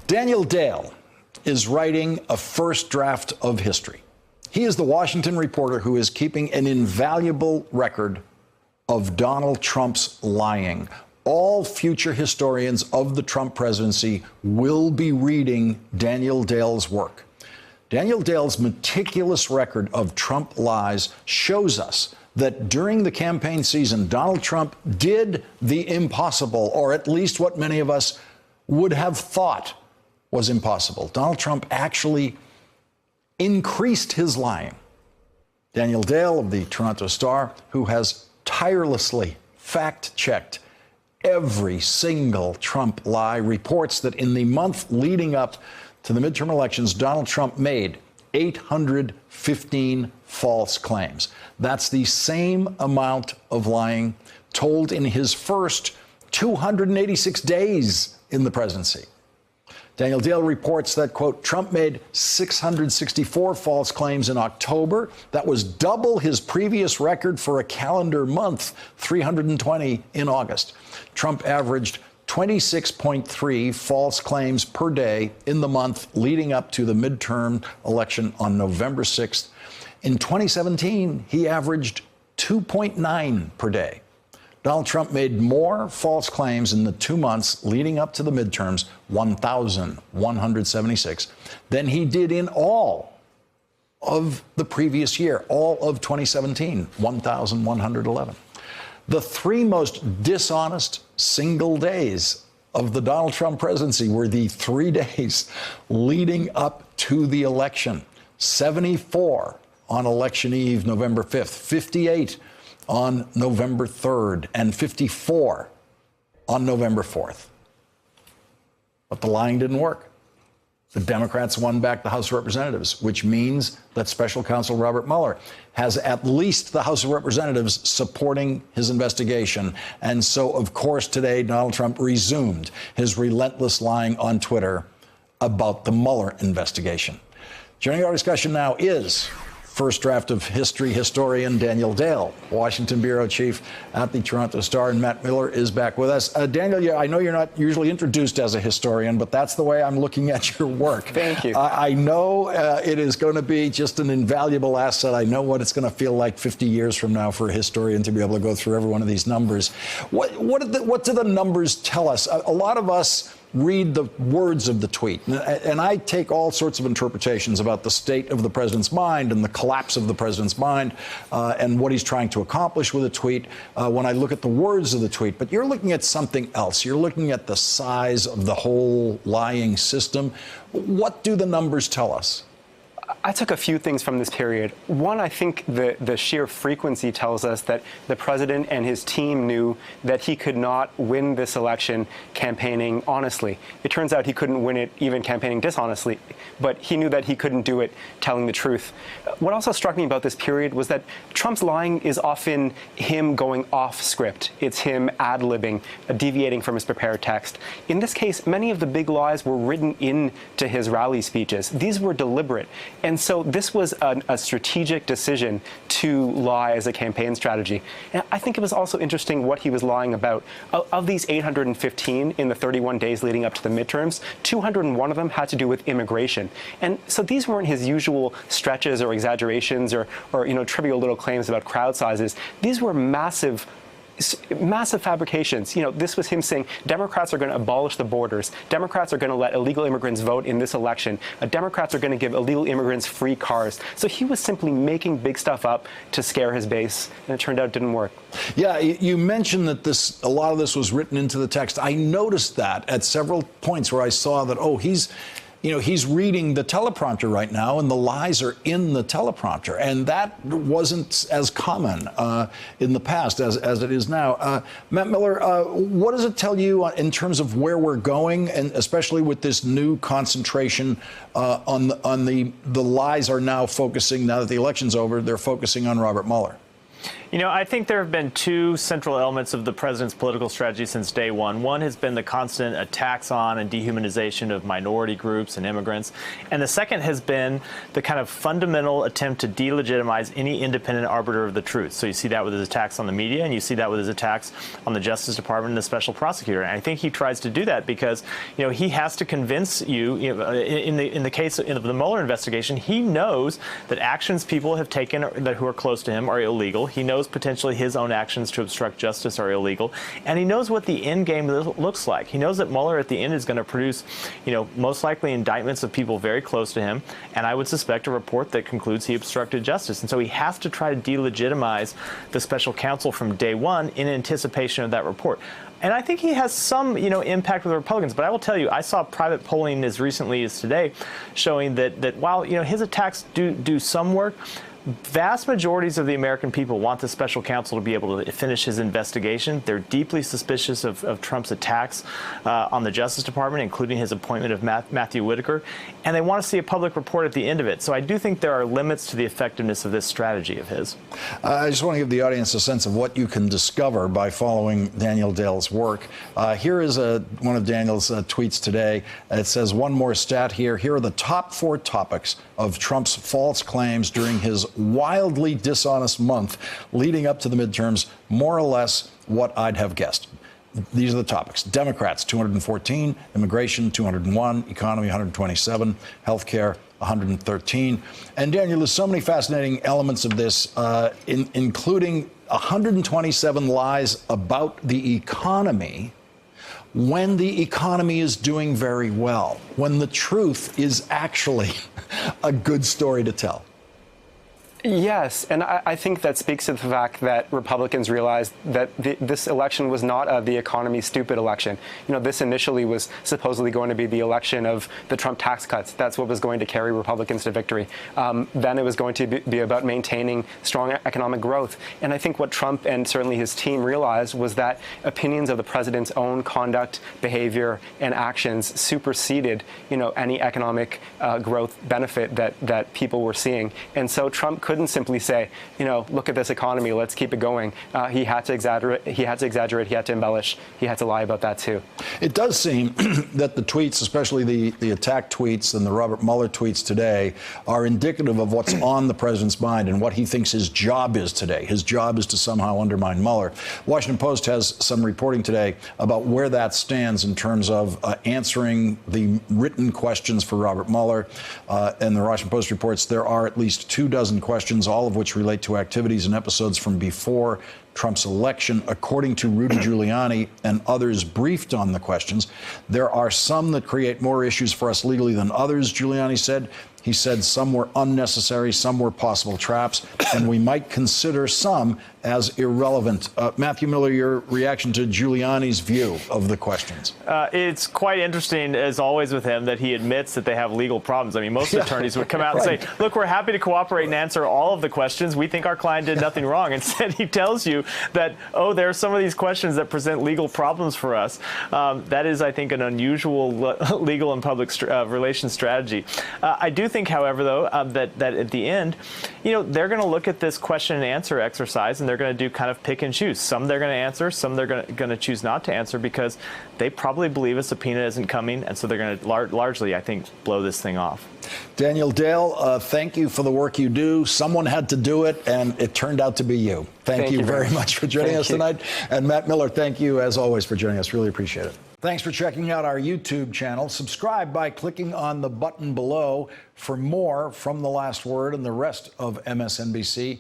Daniel Dale is writing a first draft of history. He is the Washington reporter who is keeping an invaluable record of Donald Trump's lying. All future historians of the Trump presidency will be reading Daniel Dale's work. Daniel Dale's meticulous record of Trump lies shows us that during the campaign season, Donald Trump did the impossible, or at least what many of us would have thought was impossible. Donald Trump actually increased his lying. Daniel Dale of the Toronto Star, who has tirelessly fact-checked every single Trump lie, reports that in the month leading up to the midterm elections, Donald Trump made 815 false claims. That's the same amount of lying told in his first 286 days in the presidency. Daniel Dale reports that, quote, Trump made 664 false claims in October. That was double his previous record for a calendar month, 320 in August. Trump averaged 26.3 false claims per day in the month leading up to the midterm election on November 6th. In 2017, he averaged 2.9 per day. Donald Trump made more false claims in the 2 months leading up to the midterms, 1,176, than he did in all of the previous year, all of 2017, 1,111. The three most dishonest single days of the Donald Trump presidency were the 3 days leading up to the election. 74 on election eve, November 5th, 58 on November 3rd, and 54 on November 4th. But the lying didn't work. The Democrats won back the House of Representatives, which means that Special Counsel Robert Mueller has at least the House of Representatives supporting his investigation. And so, of course, today, Donald Trump resumed his relentless lying on Twitter about the Mueller investigation. Joining our discussion now is first draft of history historian Daniel Dale, Washington bureau chief at the Toronto Star, and Matt Miller is back with us. Daniel, I know you're not usually introduced as a historian, but that's the way I'm looking at your work. Thank you. I know it is going to be just an invaluable asset. I know what it's going to feel like 50 years from now for a historian to be able to go through every one of these numbers. What do the numbers tell us? A lot of us read the words of the tweet, and I take all sorts of interpretations about the state of the president's mind and the collapse of the president's mind and what he's trying to accomplish with a tweet when I look at the words of the tweet. But you're looking at something else. You're looking at the size of the whole lying system. What do the numbers tell us? I took a few things from this period. One, I think the sheer frequency tells us that the president and his team knew that he could not win this election campaigning honestly. It turns out he couldn't win it even campaigning dishonestly, but he knew that he couldn't do it telling the truth. What also struck me about this period was that Trump's lying is often him going off script. It's him ad-libbing, deviating from his prepared text. In this case, many of the big lies were written into his rally speeches. These were deliberate. And so this was a strategic decision to lie as a campaign strategy. And I think it was also interesting what he was lying about. Of these 815 in the 31 days leading up to the midterms, 201 of them had to do with immigration. And so these weren't his usual stretches or exaggerations or trivial little claims about crowd sizes. These were massive fabrications. This was him saying Democrats are going to abolish the borders. Democrats are going to let illegal immigrants vote in this election. Democrats are going to give illegal immigrants free cars. So he was simply making big stuff up to scare his base, and it turned out it didn't work. Yeah, you mentioned that a lot of this was written into the text. I noticed that at several points where I saw that, he's reading the teleprompter right now, and the lies are in the teleprompter. And that wasn't as common in the past as it is now. Matt Miller, what does it tell you in terms of where we're going, and especially with this new concentration on the lies are now focusing, now that the election's over, they're focusing on Robert Mueller? You know, I think there have been two central elements of the president's political strategy since day one. One has been the constant attacks on and dehumanization of minority groups and immigrants. And the second has been the kind of fundamental attempt to delegitimize any independent arbiter of the truth. So you see that with his attacks on the media, and you see that with his attacks on the Justice Department and the special prosecutor. And I think he tries to do that because, you know, he has to convince you, in the case of the Mueller investigation, he knows that actions people have taken that who are close to him are illegal. He knows potentially his own actions to obstruct justice are illegal, and he knows what the end game looks like. He knows that Mueller at the end is going to produce, you know, most likely indictments of people very close to him, and I would suspect a report that concludes he obstructed justice. And so he has to try to delegitimize the special counsel from day one in anticipation of that report. And I think he has some, you know, impact with the Republicans. But I will tell you, I saw private polling as recently as today showing that while, you know, his attacks do some work, vast majorities of the American people want the special counsel to be able to finish his investigation. They're deeply suspicious of Trump's attacks on the Justice Department, including his appointment of Matthew Whitaker, and they want to see a public report at the end of it. So I do think there are limits to the effectiveness of this strategy of his. I just want to give the audience a sense of what you can discover by following Daniel Dale's work. Here is one of Daniel's tweets today. It says, one more stat here. Here are the top 4 topics of Trump's false claims during his wildly dishonest month leading up to the midterms, more or less what I'd have guessed. These are the topics. Democrats, 214. Immigration, 201. Economy, 127. Healthcare, 113. And Daniel, there's so many fascinating elements of this, including 127 lies about the economy when the economy is doing very well, when the truth is actually a good story to tell. Yes, and I think that speaks to the fact that Republicans realized that this election was not the economy stupid election. You know, this initially was supposedly going to be the election of the Trump tax cuts. That's what was going to carry Republicans to victory. Then it was going to be about maintaining strong economic growth. And I think what Trump and certainly his team realized was that opinions of the president's own conduct, behavior, and actions superseded, you know, any economic growth benefit that people were seeing. And so Trump couldn't simply say, you know, look at this economy, let's keep it going. He had to exaggerate, he had to embellish, he had to lie about that too. It does seem that the tweets, especially the attack tweets and the Robert Mueller tweets today, are indicative of what's on the president's mind and what he thinks his job is today. His job is to somehow undermine Mueller. Washington Post has some reporting today about where that stands in terms of answering the written questions for Robert Mueller. And the Washington Post reports there are at least 24 questions, all of which relate to activities and episodes from before Trump's election. According to Rudy Giuliani and others briefed on the questions, there are some that create more issues for us legally than others, Giuliani said. He said some were unnecessary, some were possible traps, and we might consider some as irrelevant. Matthew Miller, your reaction to Giuliani's view of the questions? It's quite interesting, as always with him, that he admits that they have legal problems. I mean, most attorneys would come out and say, look, we're happy to cooperate and answer all of the questions. We think our client did nothing wrong. Instead, he tells you that, oh, there are some of these questions that present legal problems for us. That is, I think, an unusual legal and public relations strategy. I do think, however, though, that at the end, you know, they're going to look at this question and answer exercise, and they're going to do kind of pick and choose. Some they're going to answer, some they're going to choose not to answer because they probably believe a subpoena isn't coming, and so they're going to largely, I think, blow this thing off. Daniel Dale, thank you for the work you do. Someone had to do it, and it turned out to be you. Thank you very much for joining us tonight. And Matt Miller, thank you, as always, for joining us. Really appreciate it. Thanks for checking out our YouTube channel. Subscribe by clicking on the button below for more from The Last Word and the rest of MSNBC.